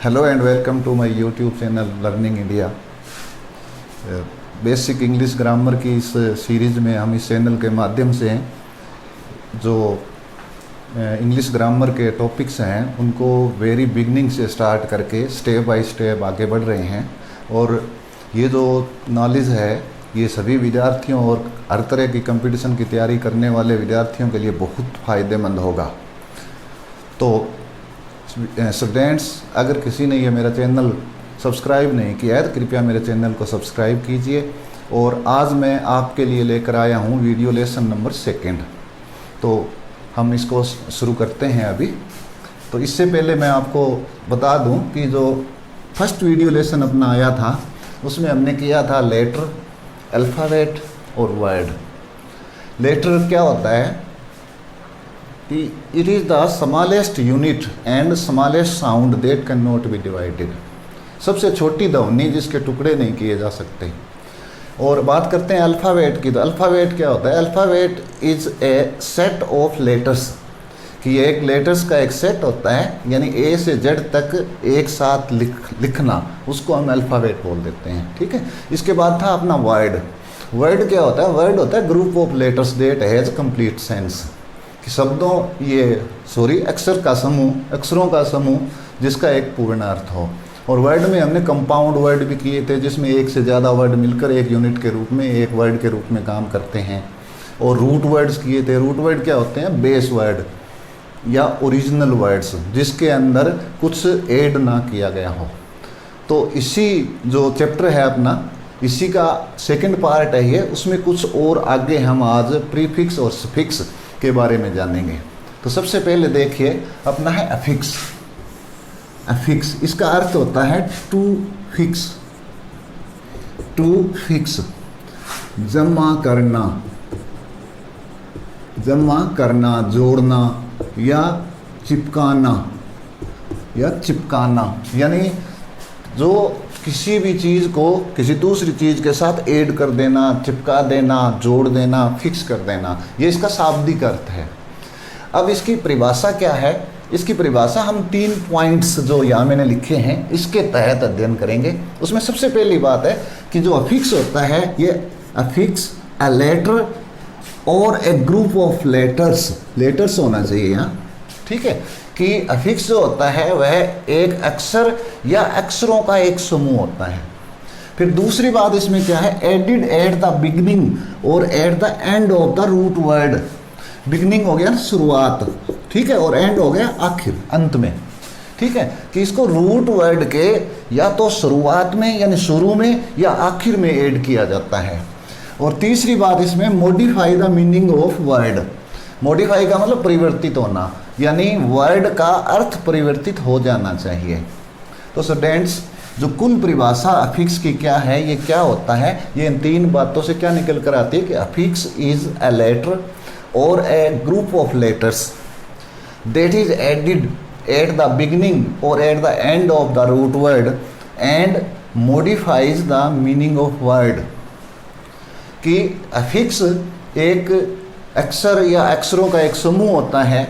Hello and welcome to my YouTube channel learning India. Basic English grammar की इस series में हम इस चैनल के माध्यम से जो इंग्लिश ग्रामर के टॉपिक्स हैं उनको वेरी बिगनिंग से स्टार्ट करके स्टेप बाय स्टेप आगे बढ़ रहे हैं। और ये जो नॉलेज है ये सभी विद्यार्थियों और हर तरह की कंपटीशन की तैयारी करने वाले विद्यार्थियों के लिए बहुत फ़ायदेमंद होगा। तो स्टूडेंट्स, अगर किसी ने ये मेरा चैनल सब्सक्राइब नहीं किया है तो कृपया मेरे चैनल को सब्सक्राइब कीजिए। और आज मैं आपके लिए लेकर आया हूँ वीडियो लेसन नंबर 2। तो हम इसको शुरू करते हैं अभी। तो इससे पहले मैं आपको बता दूं कि जो फर्स्ट वीडियो लेसन अपना आया था उसमें हमने किया था लेटर, अल्फ़ाबेट और वर्ड। लेटर क्या होता है कि it is the smallest unit and smallest sound that can not be divided. सबसे छोटी ध्वनि जिसके टुकड़े नहीं किए जा सकते। और बात करते हैं अल्फ़ाबेट की। तो अल्फ़ाबेट क्या होता है? Alphabet is a set of letters, कि एक लेटर्स का एक सेट होता है, यानी ए से जेड तक एक साथ लिखना, उसको हम अल्फ़ाबेट बोल देते हैं। ठीक है। इसके बाद था अपना वर्ड। वर्ड क्या होता है? वर्ड होता है group of letters that has complete sense, कि अक्षर का समूह, अक्षरों का समूह जिसका एक पूर्ण अर्थ हो। और वर्ड में हमने कंपाउंड वर्ड भी किए थे जिसमें एक से ज़्यादा वर्ड मिलकर एक यूनिट के रूप में, एक वर्ड के रूप में काम करते हैं। और रूट वर्ड्स किए थे। रूट वर्ड क्या होते हैं? बेस वर्ड या ओरिजिनल वर्ड्स जिसके अंदर कुछ ऐड ना किया गया हो। तो इसी जो चैप्टर है अपना, इसी का सेकंड पार्ट है ये। उसमें कुछ और आगे हम आज प्रीफिक्स और सफिक्स के बारे में जानेंगे। तो सबसे पहले देखिए अपना है अफिक्स। अफिक्स इसका अर्थ होता है टू फिक्स। टू फिक्स जमा करना, जमा करना, जोड़ना या चिपकाना, या चिपकाना, यानी जो किसी भी चीज़ को किसी दूसरी चीज़ के साथ ऐड कर देना, चिपका देना, जोड़ देना, फिक्स कर देना, ये इसका शाब्दिक अर्थ है। अब इसकी परिभाषा क्या है? इसकी परिभाषा हम 3 पॉइंट्स जो यहाँ मैंने लिखे हैं इसके तहत अध्ययन करेंगे। उसमें सबसे पहली बात है कि जो अफिक्स होता है, ये affix a letter or a group of letters, letters होना चाहिए यहाँ। ठीक है। कि अफिक्स जो होता है वह एक अक्षर या अक्षरों का एक समूह होता है। फिर दूसरी बात इसमें क्या है? एडिड एट द बिगनिंग और at the end of the root word. Beginning हो गया शुरुआत, ठीक है, और एंड हो गया आखिर, अंत में। ठीक है। कि इसको रूट वर्ड के या तो शुरुआत में यानी शुरू में या आखिर में ऐड किया जाता है। और तीसरी बात इसमें modify the meaning of word. Modify का मतलब परिवर्तित होना, यानी वर्ड का अर्थ परिवर्तित हो जाना चाहिए। तो स्टूडेंट्स, जो कुल परिभाषा अफिक्स की क्या है, ये क्या होता है, ये इन 3 बातों से क्या निकल कर आती है कि affix is a letter or a group of letters that is added at the beginning or at the end of the root word and modifies the meaning of word. कि अफिक्स एक अक्षर या अक्षरों का एक समूह होता है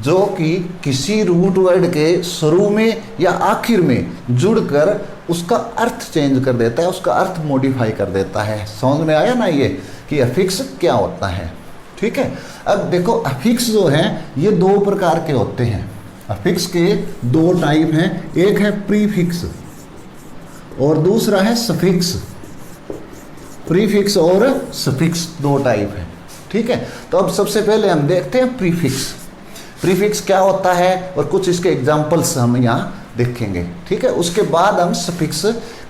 जो कि किसी रूट वर्ड के शुरू में या आखिर में जुड़कर उसका अर्थ चेंज कर देता है, उसका अर्थ मॉडिफाई कर देता है। समझ में आया ना ये कि अफिक्स क्या होता है? ठीक है। अब देखो अफिक्स जो हैं ये 2 प्रकार के होते हैं। अफिक्स के 2 टाइप हैं, एक है प्रीफिक्स और दूसरा है सफिक्स। प्रीफिक्स और सफिक्स 2 टाइप है। ठीक है। तो अब सबसे पहले हम देखते हैं प्रीफिक्स। प्रीफिक्स क्या होता है और कुछ इसके एग्जाम्पल्स हम यहाँ देखेंगे। ठीक है। उसके बाद हम सफिक्स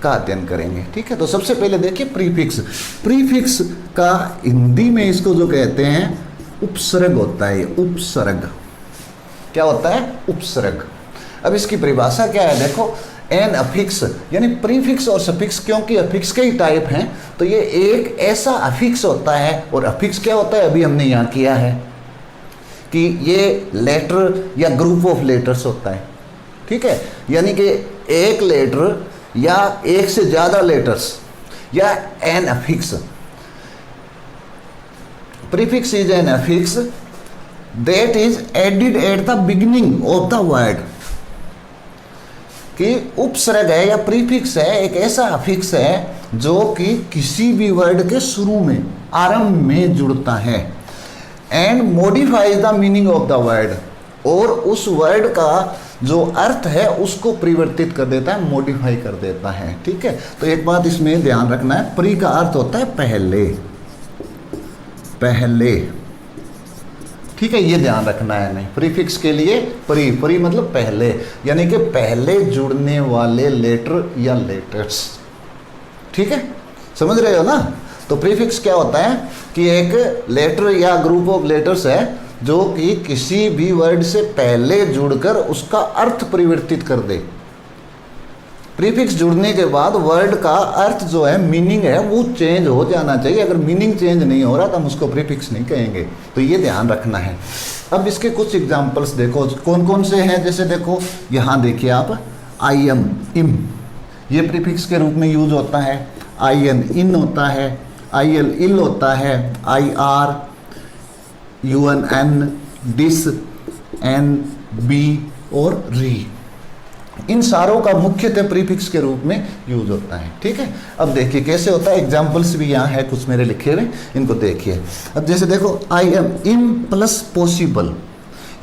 का अध्ययन करेंगे। ठीक है। तो सबसे पहले देखिए प्रीफिक्स। प्रीफिक्स का हिंदी में इसको जो कहते हैं उपसर्ग होता है। उपसर्ग क्या होता है? उपसर्ग। अब इसकी परिभाषा क्या है? देखो, एन अफिक्स यानी प्रीफिक्स और सफिक्स, क्योंकि अफिक्स के ही टाइप हैं तो ये एक ऐसा अफिक्स होता है। और अफिक्स क्या होता है? अभी हमने यहाँ किया है कि ये लेटर या ग्रुप ऑफ लेटर्स होता है। ठीक है। यानी कि एक लेटर या एक से ज़्यादा लेटर्स या an affix. Prefix is an affix that is added at the beginning of the word कि उपसर्ग है या प्रीफिक्स है एक ऐसा अफिक्स है जो कि किसी भी वर्ड के शुरू में, आरंभ में जुड़ता है, and modifies the meaning of the word, और उस वर्ड का जो अर्थ है उसको परिवर्तित कर देता है, मॉडिफाई कर देता है। ठीक है, तो एक बात इसमें ध्यान रखना है, प्री का अर्थ होता है पहले, पहले। ठीक है, ये ध्यान रखना है हमें। प्रीफिक्स के लिए प्री, प्री मतलब पहले, यानी कि पहले जुड़ने वाले लेटर या लेटर्स। ठीक है, समझ रहे हो ना। तो प्रीफिक्स क्या होता है कि एक लेटर या ग्रुप ऑफ लेटर्स है जो कि किसी भी वर्ड से पहले जुड़कर उसका अर्थ परिवर्तित कर दे। प्रीफिक्स जुड़ने के बाद वर्ड का अर्थ जो है, मीनिंग है, वो चेंज हो जाना चाहिए। अगर मीनिंग चेंज नहीं हो रहा तो हम उसको प्रीफिक्स नहीं कहेंगे। तो ये ध्यान रखना है। अब इसके कुछ एग्जांपल्स देखो कौन कौन से हैं। जैसे देखो यहाँ देखिए आप, आई एम, इम, ये प्रीफिक्स के रूप में यूज होता है। आई एन, इन होता है। आई एल, इल होता है। I R, U N, en, dis, en, be और री, इन सारों का मुख्यतः प्रीफिक्स के रूप में यूज होता है। ठीक है, अब देखिए कैसे होता है। एग्जाम्पल्स भी यहाँ है कुछ मेरे लिखे हुए, इनको देखिए। अब जैसे देखो, आई एम इम प्लस पॉसिबल,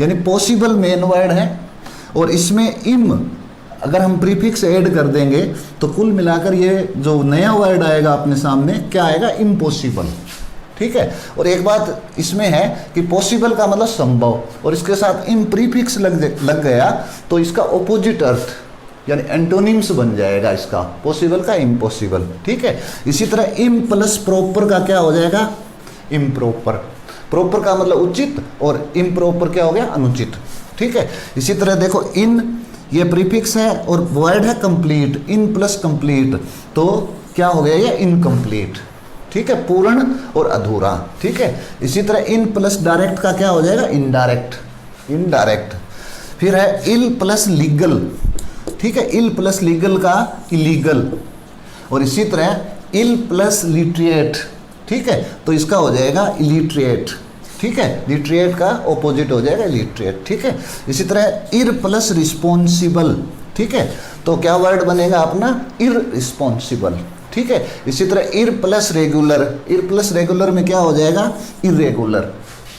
यानी पॉसिबल मेन वर्ड है और इसमें इम अगर हम प्रीफिक्स ऐड कर देंगे तो कुल मिलाकर ये जो नया वर्ड आएगा अपने सामने क्या आएगा, इम्पॉसिबल। ठीक है, और एक बात इसमें है कि पॉसिबल का मतलब संभव, और इसके साथ इम प्रीफिक्स लग गया तो इसका ऑपोजिट अर्थ यानी एंटोनिम्स बन जाएगा इसका, पॉसिबल का इम्पॉसिबल। ठीक है, इसी तरह इम प्लस प्रॉपर का क्या हो जाएगा, इम्प्रॉपर। प्रॉपर का मतलब उचित और इम्प्रॉपर क्या हो गया, अनुचित। ठीक है, इसी तरह देखो, इन ये प्रीफिक्स है और वर्ड है कंप्लीट, इन प्लस कंप्लीट, तो क्या हो गया ये, इनकम्प्लीट। ठीक है, पूर्ण और अधूरा। ठीक है, इसी तरह इन प्लस डायरेक्ट का क्या हो जाएगा, इनडायरेक्ट, इनडायरेक्ट। फिर है इल प्लस लीगल। ठीक है, इल प्लस लीगल का इलीगल, और इसी तरह इल प्लस लिटरेट। ठीक है, तो इसका हो जाएगा इलिटरेट। ठीक है, लिटरेट का ऑपोजिट हो जाएगा इलिटरेट। ठीक है, इसी तरह इर प्लस रिस्पॉन्सिबल। ठीक है, तो क्या वर्ड बनेगा अपना, इररिस्पॉन्सिबल। ठीक है, इसी तरह इर प्लस रेगुलर, इर प्लस रेगुलर में क्या हो जाएगा, इरेगुलर।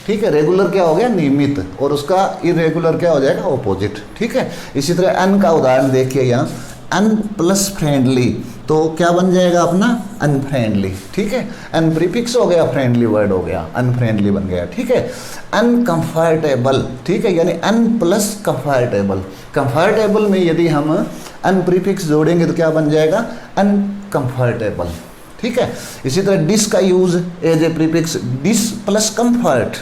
ठीक है, रेगुलर क्या हो गया, नियमित, और उसका इरेगुलर क्या हो जाएगा, ऑपोजिट। ठीक है, इसी तरह अन का उदाहरण देखिए यहाँ, अन प्लस फ्रेंडली, तो क्या बन जाएगा अपना, अनफ्रेंडली। ठीक है, अन प्रीफिक्स हो गया, फ्रेंडली वर्ड हो गया, अनफ्रेंडली बन गया। ठीक है, अनकंफर्टेबल। ठीक है, यानी अन प्लस कंफर्टेबल। कंफर्टेबल में यदि हम अन प्रीफिक्स जोड़ेंगे तो क्या बन जाएगा, अनकंफर्टेबल। ठीक है, इसी तरह डिस का use as a prefix, dis plus comfort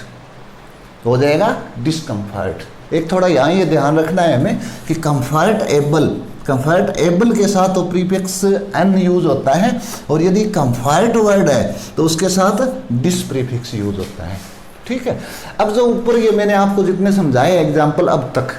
हो जाएगा डिसकंफर्ट। एक थोड़ा यहाँ ये ध्यान रखना है हमें कि कंफर्टेबल, कंफर्टेबल के साथ तो प्रीफिक्स एन यूज होता है, और यदि कंफर्ट वर्ड है तो उसके साथ डिस प्रीफिक्स यूज होता है। ठीक है, अब जो ऊपर ये मैंने आपको जितने समझाए एग्जाम्पल अब तक,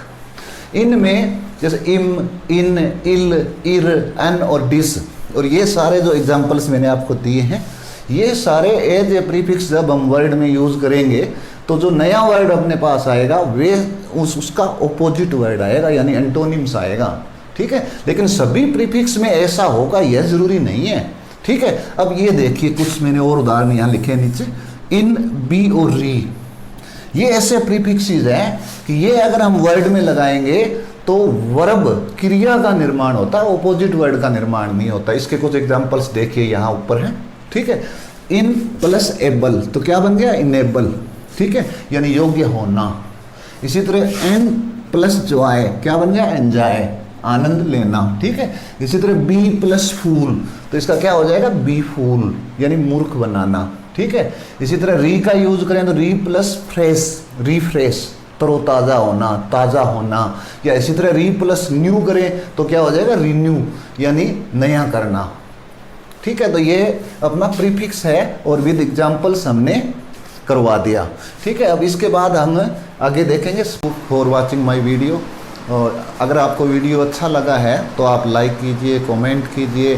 इनमें जैसे इम, इन, इल, इर, एन और डिस, और ये सारे जो एग्जाम्पल्स मैंने आपको दिए हैं, ये सारे एज ए प्रीफिक्स जब हम वर्ड में यूज करेंगे तो जो नया वर्ड अपने पास आएगा वे उसका ऑपोजिट वर्ड आएगा, यानी एंटोनिम्स आएगा। ठीक है, लेकिन सभी प्रीफिक्स में ऐसा होगा यह जरूरी नहीं है। ठीक है, अब ये देखिए कुछ मैंने और उदाहरण यहाँ लिखे नीचे, इन, बी और री, ये ऐसे प्रीफिक्सेस हैं कि ये अगर हम वर्ड में लगाएंगे तो वर्ब, क्रिया का निर्माण होता है, ऑपोजिट वर्ड का निर्माण नहीं होता। इसके कुछ एग्जांपल्स देखिए यहाँ ऊपर हैं। ठीक है, इन प्लस एबल, तो क्या बन गया, इनेबल। ठीक है, यानी योग्य होना। इसी तरह एन प्लस जॉय, क्या बन गया, एंजॉय, आनंद लेना। ठीक है, इसी तरह बी प्लस फूल, तो इसका क्या हो जाएगा, बी फूल, यानी मूर्ख बनाना। ठीक है, इसी तरह री का यूज करें तो री प्लस फ्रेश, रिफ्रेश, तरोताज़ा होना, ताज़ा होना। या इसी तरह री प्लस न्यू करें तो क्या हो जाएगा, रिन्यू, यानी नया करना। ठीक है, तो ये अपना प्रीफिक्स है और विद एग्जाम्पल्स हमने करवा दिया। ठीक है, अब इसके बाद हम आगे देखेंगे। फॉर वॉचिंग माय वीडियो, और अगर आपको वीडियो अच्छा लगा है तो आप लाइक कीजिए, कमेंट कीजिए,